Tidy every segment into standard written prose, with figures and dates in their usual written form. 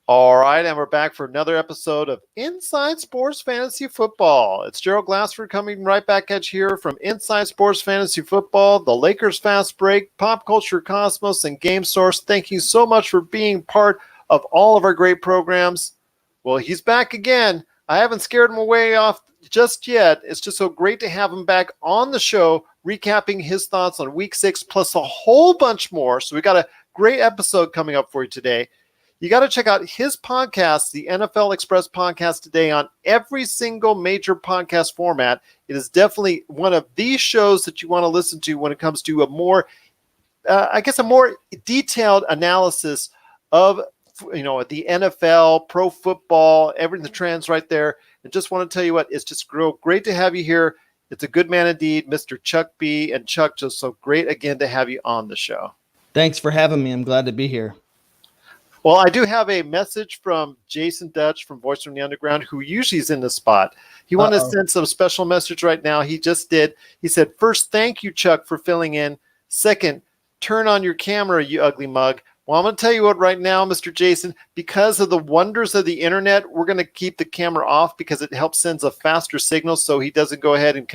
All right, and we're back for another episode of Inside Sports Fantasy Football. It's Gerald Glassford coming right back at you here from Inside Sports Fantasy Football, the Lakers Fast Break, Pop Culture Cosmos, and Game Source. Thank you so much for being part of all of our great programs. Well, he's back again. I haven't scared him away off just yet. It's just so great to have him back on the show, recapping his thoughts on Week 6, plus a whole bunch more. So we got a great episode coming up for you today. You got to check out his podcast, the NFL Express podcast today, on every single major podcast format. It is definitely one of these shows that you want to listen to when it comes to a more detailed analysis of, the NFL, pro football, everything, the trends right there. And just want to tell you what, it's just great to have you here. It's a good man indeed, Mr. Chuck B. And Chuck, just so great again to have you on the show. Thanks for having me. I'm glad to be here. Well, I do have a message from Jason Dutch from Voice from the Underground, who usually is in the spot. He wanted to send some special message right now. He just did. He said, first, thank you, Chuck, for filling in. Second, turn on your camera, you ugly mug. Well, I'm going to tell you what right now, Mr. Jason, because of the wonders of the internet, we're going to keep the camera off because it helps sends a faster signal so he doesn't go ahead and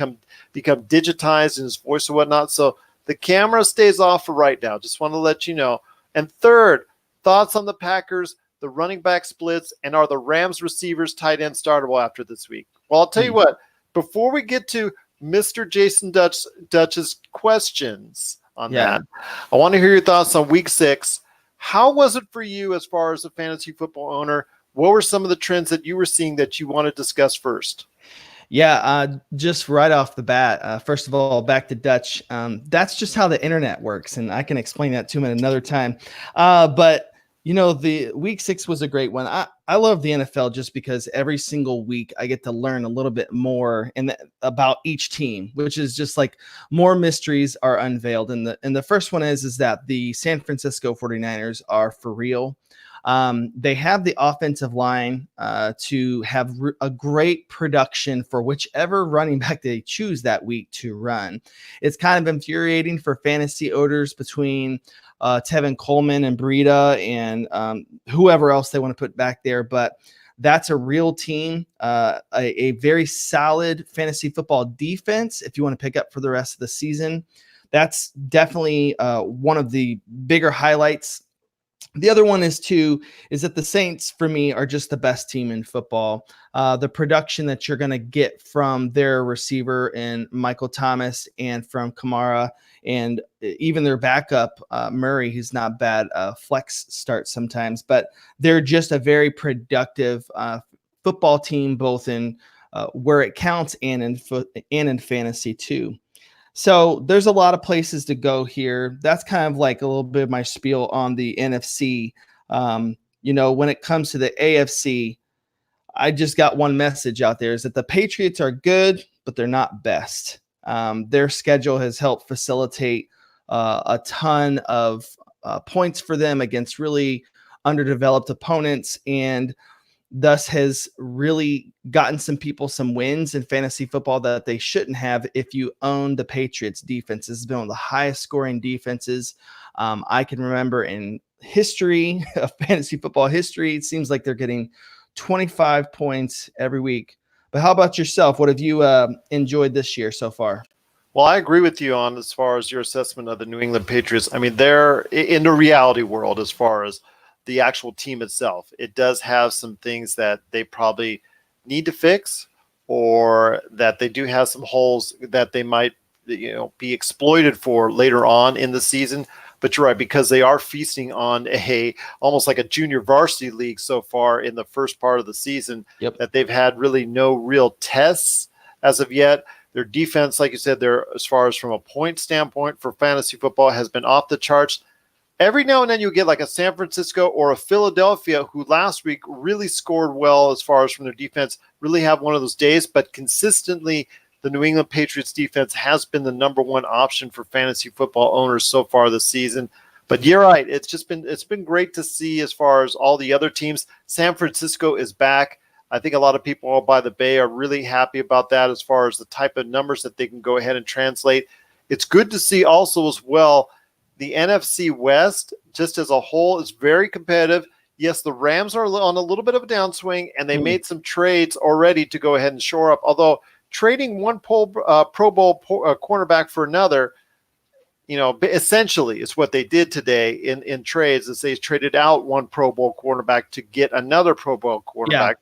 become digitized in his voice or whatnot. So the camera stays off for right now. Just want to let you know. And third, thoughts on the Packers, the running back splits, and are the Rams receivers tight end startable after this week? Well, I'll tell you what, before we get to Mr. Jason Dutch's questions on that, I want to hear your thoughts on Week 6. How was it for you as far as a fantasy football owner? What were some of the trends that you were seeing that you want to discuss first? Yeah, just right off the bat, first of all, back to Dutch. That's just how the internet works, and I can explain that to him at another time. But the Week 6 was a great one. I love the NFL just because every single week I get to learn a little bit more about each team, which is just like more mysteries are unveiled. And the first one is that the San Francisco 49ers are for real. They have the offensive line to have a great production for whichever running back they choose that week to run. It's kind of infuriating for fantasy owners between Tevin Coleman and Breida and whoever else they want to put back there. But that's a real team, a very solid fantasy football defense if you want to pick up for the rest of the season. That's definitely one of the bigger highlights. The other one is that the Saints, for me, are just the best team in football. The production that you're going to get from their receiver in Michael Thomas and from Kamara and even their backup, Murray, who's not bad, flex start sometimes. But they're just a very productive football team, both in where it counts and in fantasy too. So there's a lot of places to go here. That's kind of like a little bit of my spiel on the NFC. When it comes to the AFC, I just got one message out there is that the Patriots are good, but they're not best. Their schedule has helped facilitate a ton of points for them against really underdeveloped opponents, and thus has really gotten some people some wins in fantasy football that they shouldn't have if you own the Patriots defense. This has been one of the highest scoring defenses I can remember in history of fantasy football history. It seems like they're getting 25 points every week. But how about yourself? What have you enjoyed this year so far? Well, I agree with you on as far as your assessment of the New England Patriots. I mean, they're in the reality world as far as the actual team itself. It does have some things that they probably need to fix, or that they do have some holes that they might, be exploited for later on in the season. But you're right, because they are feasting on almost like a junior varsity league so far in the first part of the season. Yep. That they've had really no real tests as of yet. Their defense, like you said, as far as from a point standpoint for fantasy football, has been off the charts. Every now and then you get like a San Francisco or a Philadelphia who last week really scored well as far as from their defense, really have one of those days, but consistently the New England Patriots defense has been the number one option for fantasy football owners so far this season. But you're right, it's been great to see as far as all the other teams. San Francisco is back. I think a lot of people by the Bay are really happy about that as far as the type of numbers that they can go ahead and translate. It's good to see also as well the NFC West, just as a whole, is very competitive. yes, the Rams are on a little bit of a downswing, and they made some trades already to go ahead and shore up. Although trading one Pro Bowl cornerback for another, essentially is what they did today in trades. Is they traded out one Pro Bowl cornerback to get another Pro Bowl cornerback.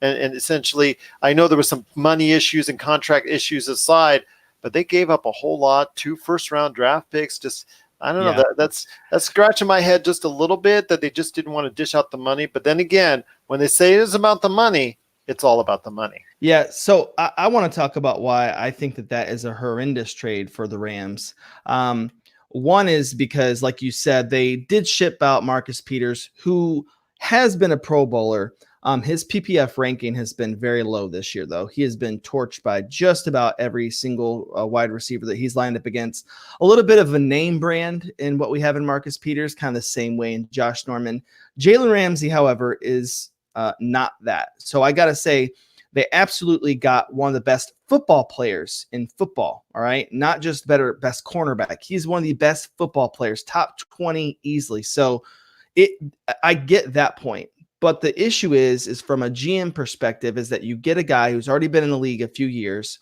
And essentially, I know there was some money issues and contract issues aside, but they gave up a whole lot, 2 first-round draft picks. Just, I don't know, that's scratching my head just a little bit that they just didn't want to dish out the money. But then again, when they say it is about the money, it's all about the money. Yeah, so I want to talk about why I think that is a horrendous trade for the Rams. One is because, like you said, they did ship out Marcus Peters, who has been a Pro Bowler. His PPF ranking has been very low this year, though. He has been torched by just about every single wide receiver that he's lined up against. A little bit of a name brand in what we have in Marcus Peters, kind of the same way in Josh Norman. Jalen Ramsey, however, is not that. So I got to say, they absolutely got one of the best football players in football, all right? Not just best cornerback. He's one of the best football players, top 20 easily. So I get that point. But the issue is from a GM perspective, is that you get a guy who's already been in the league a few years.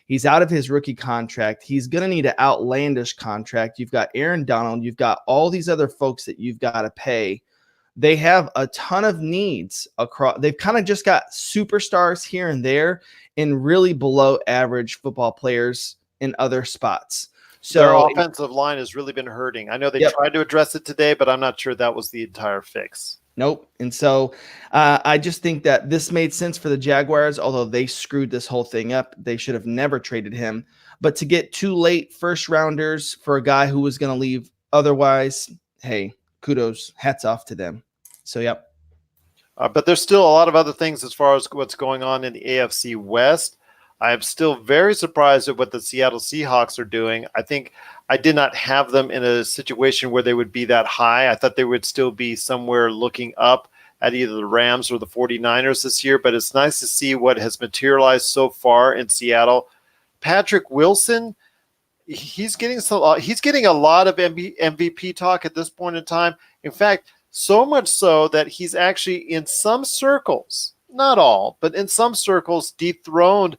He's out of his rookie contract. He's going to need an outlandish contract. You've got Aaron Donald. You've got all these other folks that you've got to pay. They have a ton of needs across. They've kind of just got superstars here and really below average football players in other spots. So their offensive line has really been hurting. I know they tried to address it today, but I'm not sure that was the entire fix. Nope. And so I just think that this made sense for the Jaguars, although they screwed this whole thing up. They should have never traded him. But to get 2 late first rounders for a guy who was going to leave otherwise, hey, kudos, hats off to them. So, yep. But there's still a lot of other things as far as what's going on in the AFC West. I am still very surprised at what the Seattle Seahawks are doing. I think I did not have them in a situation where they would be that high. I thought they would still be somewhere looking up at either the Rams or the 49ers this year, but it's nice to see what has materialized so far in Seattle. Patrick Wilson, he's getting a lot of MVP talk at this point in time. In fact, so much so that he's actually in some circles, not all, but in some circles, dethroned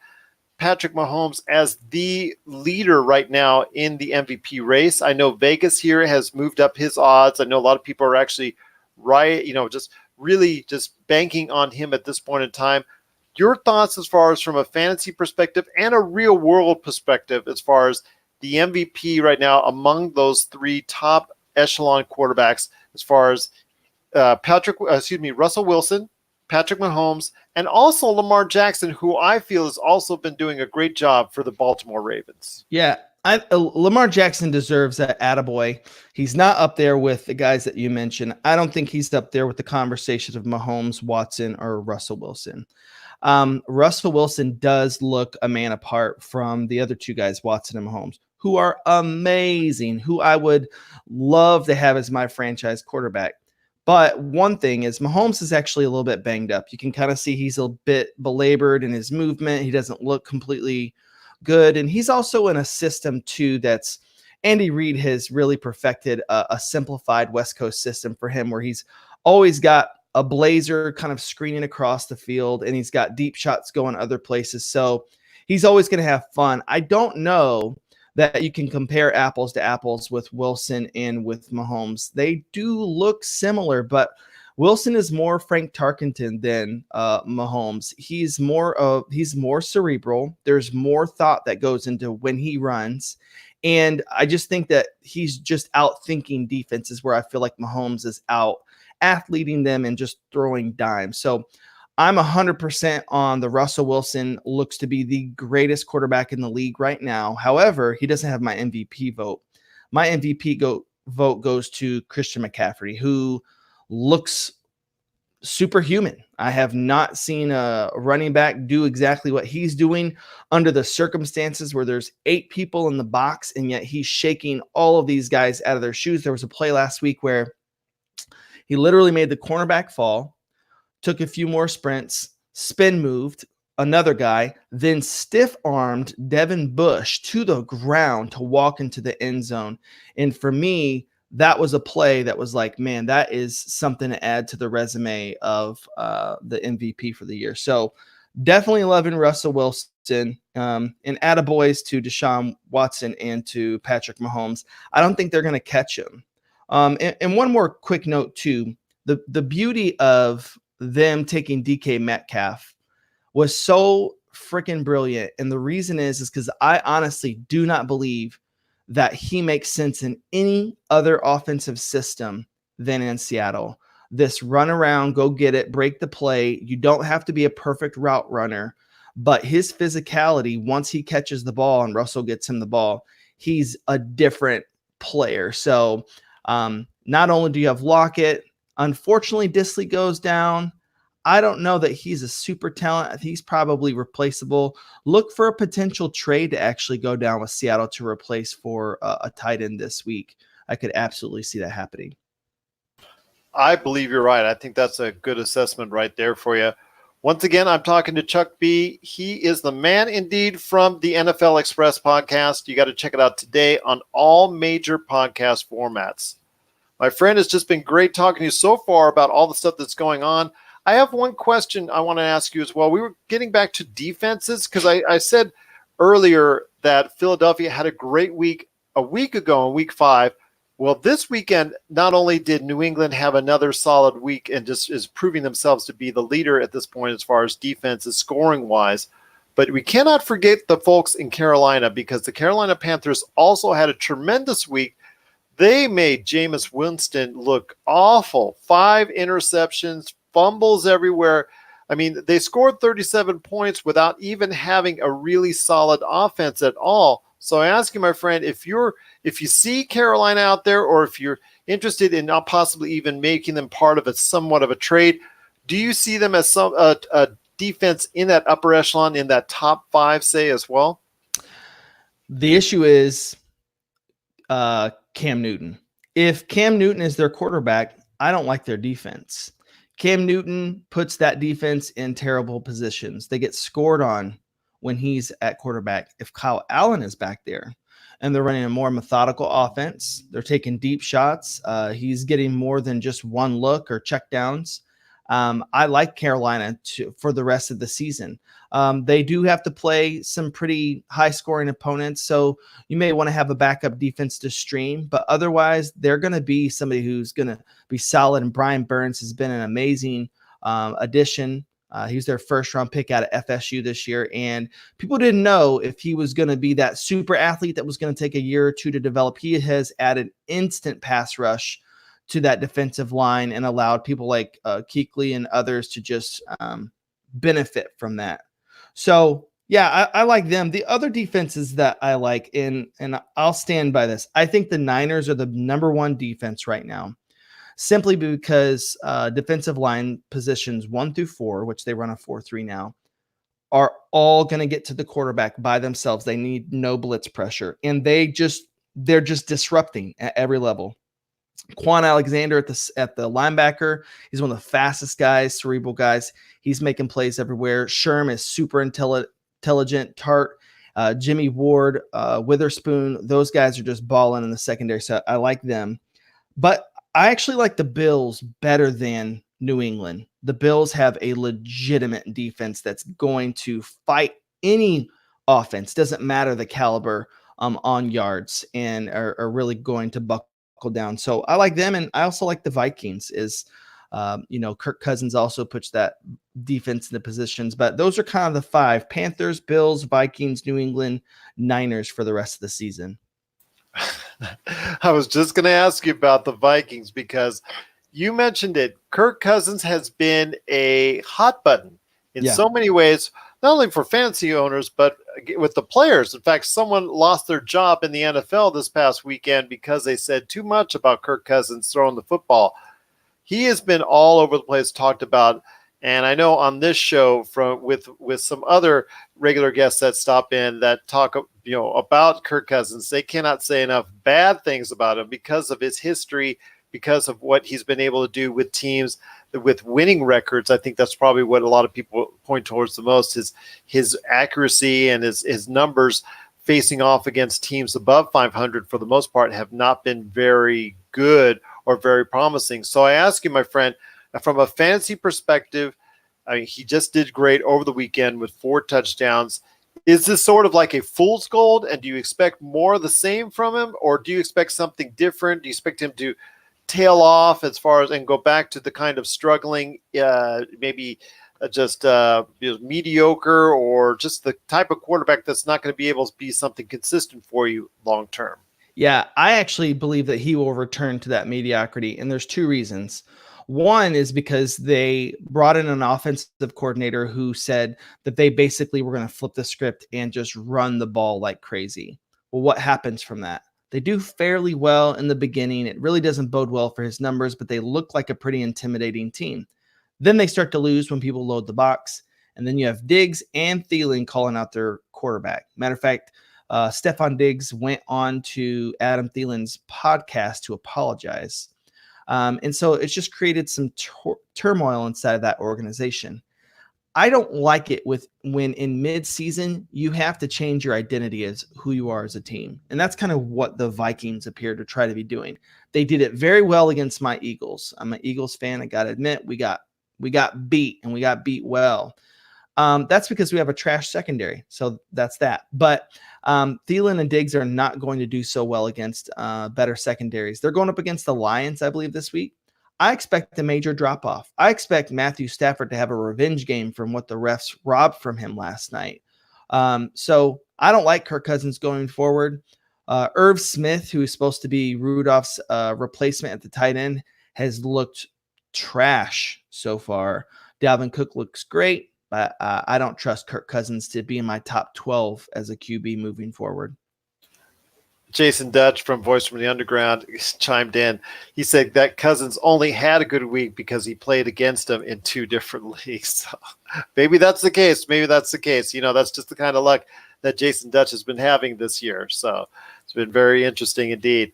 Patrick Mahomes as the leader right now in the MVP race. I know Vegas here has moved up his odds. I know a lot of people are actually just banking on him at this point in time. Your thoughts as far as from a fantasy perspective and a real world perspective as far as the MVP right now among those 3 top echelon quarterbacks as far as Russell Wilson, Patrick Mahomes, and also Lamar Jackson, who I feel has also been doing a great job for the Baltimore Ravens. Yeah, Lamar Jackson deserves that attaboy. He's not up there with the guys that you mentioned. I don't think he's up there with the conversations of Mahomes, Watson, or Russell Wilson. Russell Wilson does look a man apart from the other 2 guys, Watson and Mahomes, who are amazing, who I would love to have as my franchise quarterback. But one thing is Mahomes is actually a little bit banged up. You can kind of see he's a bit belabored in his movement. He doesn't look completely good. And he's also in a system, too, that's Andy Reid has really perfected a simplified West Coast system for him where he's always got a blazer kind of screening across the field, and he's got deep shots going other places. So he's always going to have fun. I don't know that you can compare apples to apples with Wilson and with Mahomes. They do look similar, but Wilson is more Frank Tarkenton than Mahomes. He's more cerebral. There's more thought that goes into when he runs. And I just think that he's just out thinking defenses where I feel like Mahomes is out athleting them and just throwing dimes. So I'm 100% on the Russell Wilson looks to be the greatest quarterback in the league right now. However, he doesn't have my MVP vote. My MVP vote goes to Christian McCaffrey, who looks superhuman. I have not seen a running back do exactly what he's doing under the circumstances where there's 8 people in the box, and yet he's shaking all of these guys out of their shoes. There was a play last week where he literally made the cornerback fall, took a few more sprints, spin moved another guy, then stiff-armed Devin Bush to the ground to walk into the end zone. And for me, that was a play that was like, man, that is something to add to the resume of the MVP for the year. So definitely loving Russell Wilson, and attaboys to Deshaun Watson and to Patrick Mahomes. I don't think they're going to catch him. And one more quick note too, the beauty of them taking DK Metcalf was so freaking brilliant. And the reason is because I honestly do not believe that he makes sense in any other offensive system than in Seattle. This run around, go get it, break the play. You don't have to be a perfect route runner, but his physicality, once he catches the ball and Russell gets him the ball, he's a different player. So not only do you have Lockett, unfortunately, Disley goes down. I don't know that he's a super talent. He's probably replaceable. Look for a potential trade to actually go down with Seattle to replace for a tight end this week. I could absolutely see that happening. I believe you're right. I think that's a good assessment right there for you. Once again, I'm talking to Chuck B. He is the man indeed from the NFL Express podcast. You got to check it out today on all major podcast formats. My friend, it's just been great talking to you so far about all the stuff that's going on. I have one question I want to ask you as well. We were getting back to defenses because I said earlier that Philadelphia had a great week a week ago in week 5. Well, this weekend, not only did New England have another solid week and just is proving themselves to be the leader at this point as far as defenses scoring-wise, but we cannot forget the folks in Carolina because the Carolina Panthers also had a tremendous week. They made Jameis Winston look awful. 5 interceptions, fumbles everywhere. I mean, they scored 37 points without even having a really solid offense at all. So I ask you, my friend, if you see Carolina out there, or if you're interested in not possibly even making them part of somewhat of a trade, do you see them as a defense in that upper echelon, in that top 5, say, as well? The issue is Cam Newton. If Cam Newton is their quarterback, I don't like their defense. Cam Newton puts that defense in terrible positions. They get scored on when he's at quarterback. If Kyle Allen is back there and they're running a more methodical offense, they're taking deep shots. He's getting more than just one look or check downs. I like Carolina for the rest of the season. They do have to play some pretty high-scoring opponents, so you may want to have a backup defense to stream, but otherwise they're going to be somebody who's going to be solid, and Brian Burns has been an amazing addition. He was their first-round pick out of FSU this year, and people didn't know if he was going to be that super athlete that was going to take a year or two to develop. He has added instant pass rush to that defensive line and allowed people like Kuechly and others to just benefit from that. So, yeah, I like them. The other defenses that I like, and I'll stand by this, I think the Niners are the number 1 defense right now, simply because defensive line positions 1 through 4, which they run a 4-3 now, are all going to get to the quarterback by themselves. They need no blitz pressure, and they're just disrupting at every level. Quan Alexander at the linebacker, he's one of the fastest guys, cerebral guys. He's making plays everywhere. Sherm is super intelligent. Tart, Jimmy Ward, Witherspoon, those guys are just balling in the secondary. So I like them. But I actually like the Bills better than New England. The Bills have a legitimate defense that's going to fight any offense. Doesn't matter the caliber on yards, and are really going to buckle down. So I like them, and I also like the Vikings. Kirk Cousins also puts that defense in the positions, but those are kind of the 5: Panthers, Bills, Vikings, New England, Niners for the rest of the season. I was just going to ask you about the Vikings because you mentioned it. Kirk Cousins has been a hot button in so many ways, not only for fantasy owners, but with the players. In fact, someone lost their job in the NFL this past weekend because they said too much about Kirk Cousins throwing the football. He has been all over the place, talked about, and I know on this show with some other regular guests that stop in that talk about Kirk Cousins, they cannot say enough bad things about him because of his history, because of what he's been able to do with teams with winning records. I think that's probably what a lot of people point towards the most, is his accuracy and his numbers facing off against teams above 500 for the most part have not been very good or very promising. So I ask you, my friend, from a fantasy perspective, I mean, he just did great over the weekend with 4 touchdowns. Is this sort of like a fool's gold? And do you expect more of the same from him? Or do you expect something different? Do you expect him to tail off as far as and go back to the kind of struggling, maybe just mediocre, or just the type of quarterback that's not going to be able to be something consistent for you long term? Yeah, I actually believe that he will return to that mediocrity. And there's 2 reasons. One is because they brought in an offensive coordinator who said that they basically were going to flip the script and just run the ball like crazy. Well, what happens from that? They do fairly well in the beginning. It really doesn't bode well for his numbers, but they look like a pretty intimidating team. Then they start to lose when people load the box. And then you have Diggs and Thielen calling out their quarterback. Matter of fact, Stephon Diggs went on to Adam Thielen's podcast to apologize. And so it's just created some turmoil inside of that organization. I don't like it when in mid-season you have to change your identity as who you are as a team. And that's kind of what the Vikings appear to try to be doing. They did it very well against my Eagles. I'm an Eagles fan. I got to admit, we got beat, and we got beat well. That's because we have a trash secondary. So that's that. But Thielen and Diggs are not going to do so well against better secondaries. They're going up against the Lions, I believe, this week. I expect a major drop-off. I expect Matthew Stafford to have a revenge game from what the refs robbed from him last night. So I don't like Kirk Cousins going forward. Irv Smith, who is supposed to be Rudolph's replacement at the tight end, has looked trash so far. Dalvin Cook looks great, but I don't trust Kirk Cousins to be in my top 12 as a QB moving forward. Jason Dutch from Voice from the Underground chimed in. He said that Cousins only had a good week because he played against him in 2 different leagues. So maybe that's the case. That's just the kind of luck that Jason Dutch has been having this year. So it's been very interesting indeed.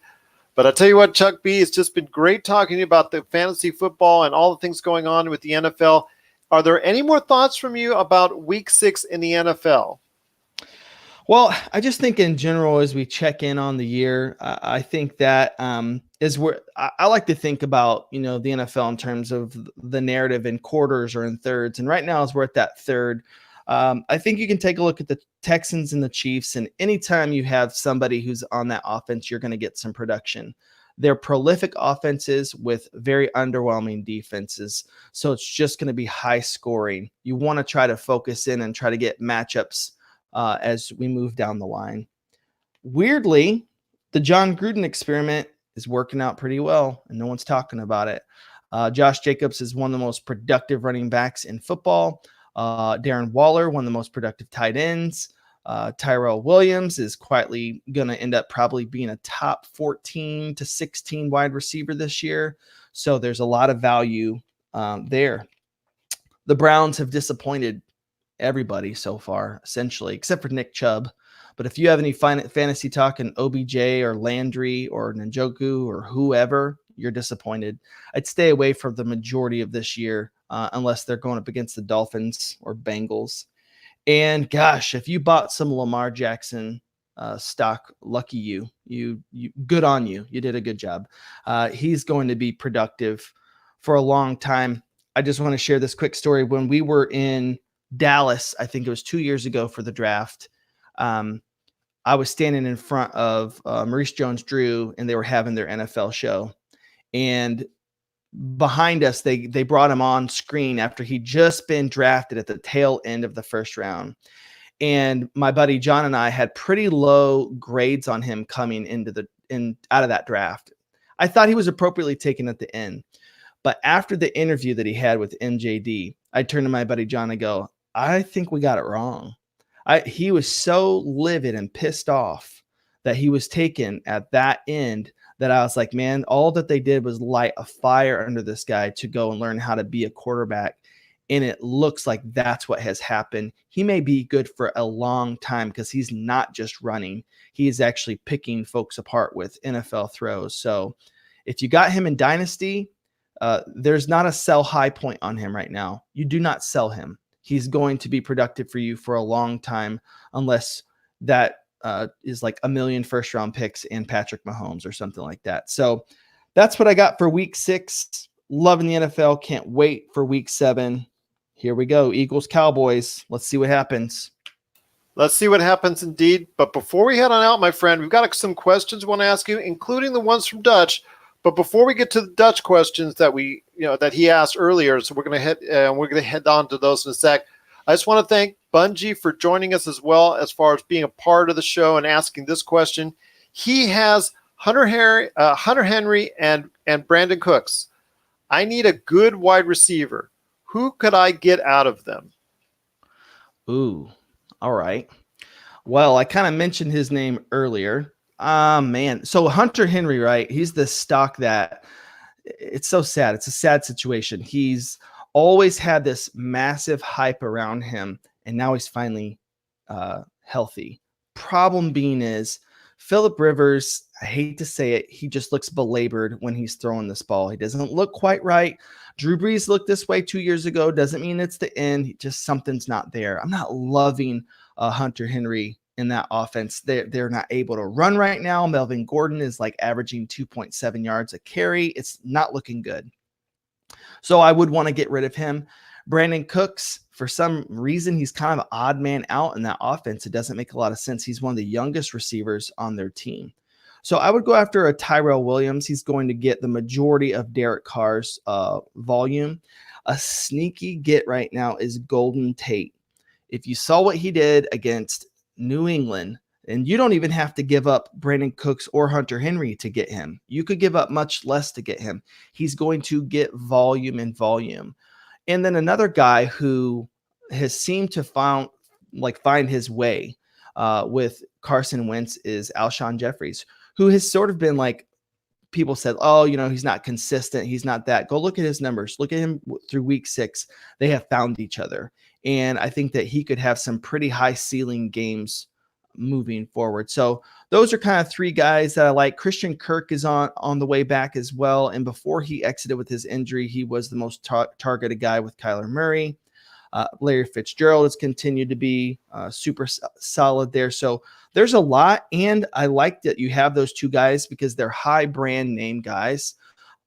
But I'll tell you what, Chuck B, it's just been great talking to you about the fantasy football and all the things going on with the NFL. Are there any more thoughts from you about Week 6 in the NFL? Well, I just think in general, as we check in on the year, I think that is where I like to think about, the NFL in terms of the narrative in quarters or in thirds. And right now, as we're at that third, I think you can take a look at the Texans and the Chiefs. And anytime you have somebody who's on that offense, you're going to get some production. They're prolific offenses with very underwhelming defenses. So it's just going to be high scoring. You want to try to focus in and try to get matchups as we move down the line. Weirdly, the John Gruden experiment is working out pretty well, and no one's talking about it. Josh Jacobs is one of the most productive running backs in football. Darren Waller, one of the most productive tight ends. Tyrell Williams is quietly going to end up probably being a top 14 to 16 wide receiver this year. So there's a lot of value there. The Browns have disappointed everybody so far, essentially, except for Nick Chubb. But if you have any fantasy talk in OBJ or Landry or Njoku or whoever, you're disappointed. I'd stay away from the majority of this year unless they're going up against the Dolphins or Bengals. And gosh, if you bought some Lamar Jackson stock, lucky you. You good on you. You did a good job. He's going to be productive for a long time. I just want to share this quick story. When we were in Dallas, I think it was 2 years ago for the draft, I was standing in front of Maurice Jones-Drew, and they were having their NFL show. And behind us, they brought him on screen after he'd just been drafted at the tail end of the first round. And my buddy John and I had pretty low grades on him coming out of that draft. I thought he was appropriately taken at the end. But after the interview that he had with MJD, I turned to my buddy John and go, I think we got it wrong. He was so livid and pissed off that he was taken at that end that I was like, man, all that they did was light a fire under this guy to go and learn how to be a quarterback. And it looks like that's what has happened. He may be good for a long time because he's not just running. He is actually picking folks apart with NFL throws. So if you got him in Dynasty, there's not a sell high point on him right now. You do not sell him. He's going to be productive for you for a long time, unless that is like 1 million first round picks and Patrick Mahomes or something like that. So That's what I got for week 6. Loving the NFL. Can't wait for week 7. Here we go. Eagles, Cowboys. Let's see what happens. Let's see what happens indeed. But before we head on out, my friend, we've got some questions we want to ask you, including the ones from Dutch. But before we get to the Dutch questions that that he asked earlier, so we're going to head on to those in a sec. I just want to thank Bungie for joining us as well as far as being a part of the show and asking this question. He has Hunter Henry and Brandon Cooks. I need a good wide receiver. Who could I get out of them? Ooh, all right. Well, I kind of mentioned his name earlier. Man. So Hunter Henry, right? He's the stock that it's so sad. It's a sad situation. He's always had this massive hype around him, and now he's finally healthy. Problem being is Phillip Rivers, I hate to say it, he just looks belabored when he's throwing this ball. He doesn't look quite right. Drew Brees looked this way 2 years ago. Doesn't mean it's the end. Just something's not there. I'm not loving Hunter Henry in that offense. They're not able to run right now. Melvin Gordon is like averaging 2.7 yards a carry. It's not looking good. So I would want to get rid of him. Brandon Cooks, for some reason, he's kind of an odd man out in that offense. It doesn't make a lot of sense. He's one of the youngest receivers on their team. So I would go after a Tyrell Williams. He's going to get the majority of Derek Carr's volume. A sneaky get right now is Golden Tate. If you saw what he did against New England, and you don't even have to give up Brandon Cooks or Hunter Henry to get him. You could give up much less to get him. He's going to get volume and volume. And then another guy who has seemed to find his way with Carson Wentz is Alshon Jeffries, who has sort of been like, people said, oh, he's not consistent. He's not that. Go look at his numbers. Look at him through week 6. They have found each other. And I think that he could have some pretty high ceiling games moving forward. So those are kind of 3 guys that I like. Christian Kirk is on the way back as well. And before he exited with his injury, he was the most targeted guy with Kyler Murray. Larry Fitzgerald has continued to be super solid there. So there's a lot. And I like that you have those 2 guys because they're high brand name guys.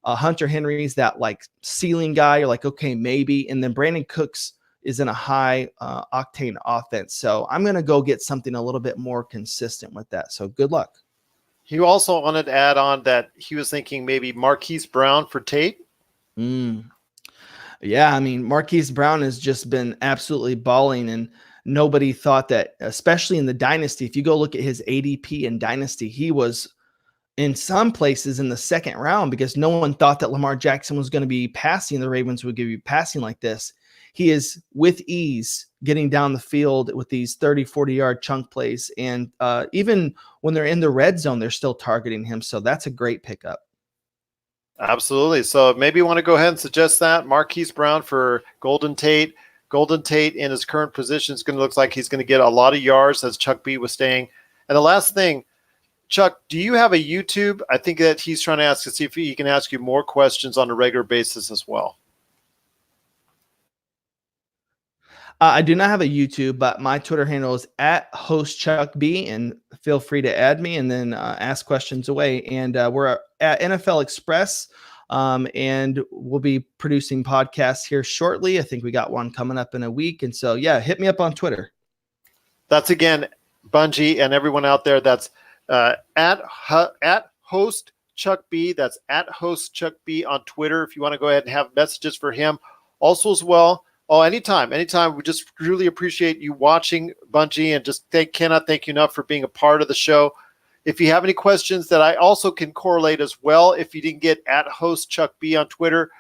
Hunter Henry's that like ceiling guy. You're like, okay, maybe. And then Brandon Cooks is in a high octane offense. So I'm going to go get something a little bit more consistent with that. So good luck. He also wanted to add on that he was thinking maybe Marquise Brown for Tate. Yeah, I mean, Marquise Brown has just been absolutely balling, and nobody thought that, especially in the Dynasty, if you go look at his ADP in Dynasty, he was in some places in the 2nd round because no one thought that Lamar Jackson was going to be passing. The Ravens would be passing like this. He is with ease getting down the field with these 30, 40-yard chunk plays. And even when they're in the red zone, they're still targeting him. So that's a great pickup. Absolutely. So maybe you want to go ahead and suggest that Marquise Brown for Golden Tate. Golden Tate in his current position is going to look like he's going to get a lot of yards, as Chuck B was saying. And the last thing, Chuck, do you have a YouTube? I think that he's trying to ask to see if he can ask you more questions on a regular basis as well. I do not have a YouTube, but my Twitter handle is @HostChuckB, and feel free to add me and then ask questions away. And we're at NFL Express, and we'll be producing podcasts here shortly. I think we got one coming up in a week. And so, yeah, hit me up on Twitter. That's, again, Bungie and everyone out there. That's at Host Chuck B. That's at Host Chuck B on Twitter if you want to go ahead and have messages for him. Also as well, anytime. We just really appreciate you watching, Bungie, and just cannot thank you enough for being a part of the show. If you have any questions that I also can correlate as well, if you didn't get at Host Chuck B on Twitter,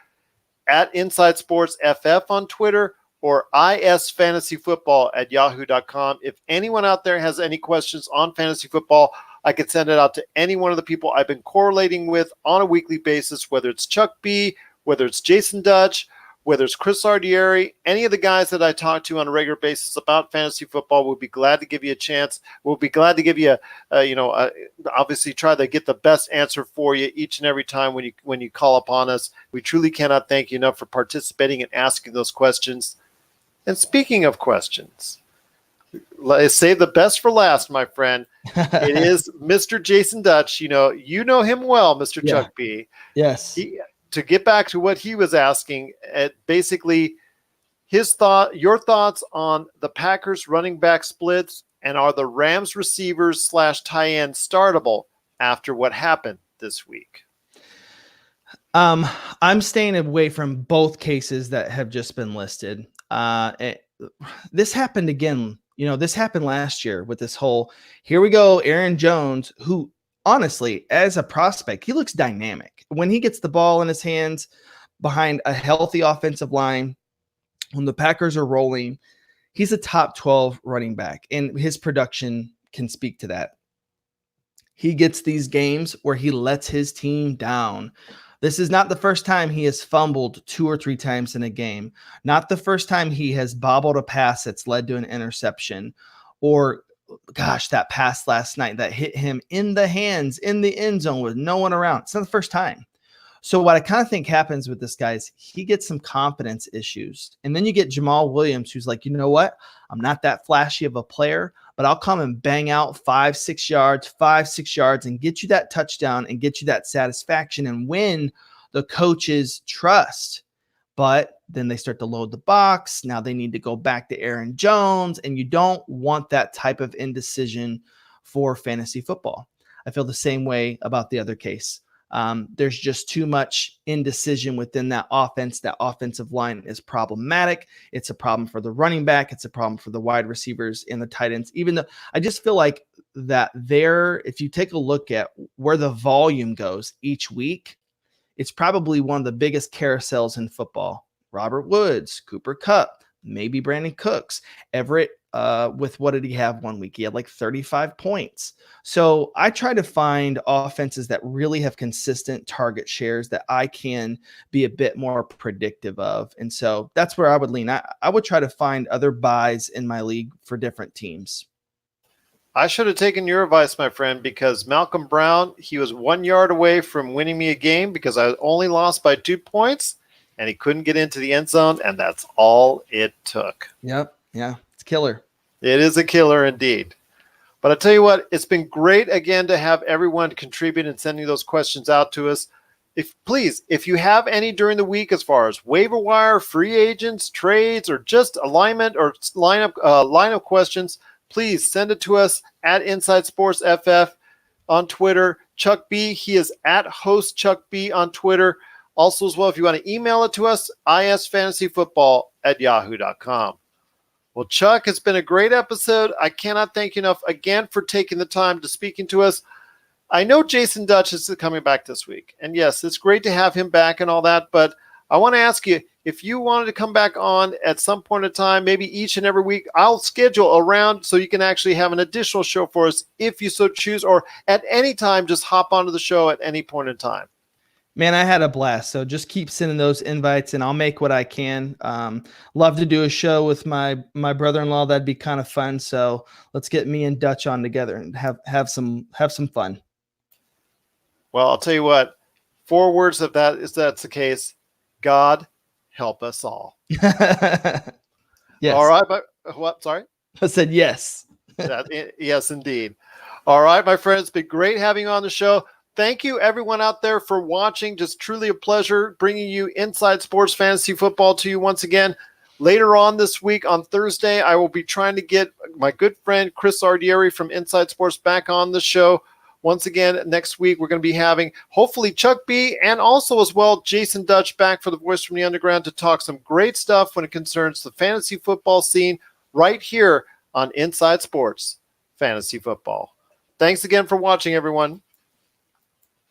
at Inside Sports FF on Twitter, or isfantasyfootball@yahoo.com. If anyone out there has any questions on fantasy football, I could send it out to any one of the people I've been correlating with on a weekly basis, whether it's Chuck B, whether it's Jason Dutch, whether it's Chris Ardieri, any of the guys that I talk to on a regular basis about fantasy football. We'll be glad to give you a chance. We'll be glad to give you obviously try to get the best answer for you each and every time when you call upon us. We truly cannot thank you enough for participating and asking those questions. And speaking of questions, Save the best for last, my friend. It is Mr. Jason Dutch. You know him well, Mr. Yeah. Chuck B. Yes. To get back to what he was asking, basically your thoughts on the Packers running back splits, and are the Rams receivers / tie end startable after what happened this week? I'm staying away from both cases that have just been listed. This happened again. This happened last year with this whole, here we go, Aaron Jones, who honestly, as a prospect, he looks dynamic. When he gets the ball in his hands behind a healthy offensive line, when the Packers are rolling, he's a top 12 running back, and his production can speak to that. He gets these games where he lets his team down. This is not the first time he has fumbled 2 or 3 times in a game. Not the first time he has bobbled a pass that's led to an interception. Or, gosh, that pass last night that hit him in the hands, in the end zone with no one around. It's not the first time. So what I kind of think happens with this guy is he gets some confidence issues. And then you get Jamal Williams, who's like, you know what? I'm not that flashy of a player, but I'll come and bang out 5-6 yards and get you that touchdown and get you that satisfaction and win the coach's trust. But then they start to load the box. Now they need to go back to Aaron Jones, and you don't want that type of indecision for fantasy football. I feel the same way about the other case. There's just too much indecision within that offense. That offensive line is problematic. It's a problem for the running back. It's a problem for the wide receivers and the tight ends. Even though I just feel like that if you take a look at where the volume goes each week, it's probably one of the biggest carousels in football. Robert Woods, Cooper Kupp, maybe Brandon Cooks, Everett. With what did he have one week? He had like 35 points. So I try to find offenses that really have consistent target shares that I can be a bit more predictive of. And so that's where I would lean. I would try to find other buys in my league for different teams. I should have taken your advice, my friend, because Malcolm Brown, he was 1 yard away from winning me a game because I only lost by 2 points, and he couldn't get into the end zone, and that's all it took. Yep. Yeah. Killer. It is a killer indeed. But I tell you what, it's been great again to have everyone contribute and sending those questions out to us. If you have any during the week as far as waiver wire, free agents, trades, or just alignment or lineup questions, please send it to us at Inside Sports FF on Twitter. Chuck B, he is at host Chuck B on Twitter. Also as well, if you want to email it to us, isfantasyfootball@yahoo.com. Well, Chuck, it's been a great episode. I cannot thank you enough again for taking the time to speaking to us. I know Jason Dutch is coming back this week. And yes, it's great to have him back and all that. But I want to ask you, if you wanted to come back on at some point in time, maybe each and every week, I'll schedule around so you can actually have an additional show for us if you so choose, or at any time, just hop onto the show at any point in time. Man, I had a blast. So just keep sending those invites and I'll make what I can. Love to do a show with my brother-in-law. That'd be kind of fun. So let's get me and Dutch on together and have some fun. Well, I'll tell you what, 4 words of that is that's the case. God help us all. Yes. All right. But what? Sorry. I said yes. Yes, indeed. All right, my friends. It's been great having you on the show. Thank you, everyone out there, for watching. Just truly a pleasure bringing you Inside Sports Fantasy Football to you once again. Later on this week, on Thursday, I will be trying to get my good friend Chris Ardieri from Inside Sports back on the show. Once again, next week, we're going to be having, hopefully, Chuck B. and also as well, Jason Dutch back for the Voice from the Underground to talk some great stuff when it concerns the fantasy football scene right here on Inside Sports Fantasy Football. Thanks again for watching, everyone.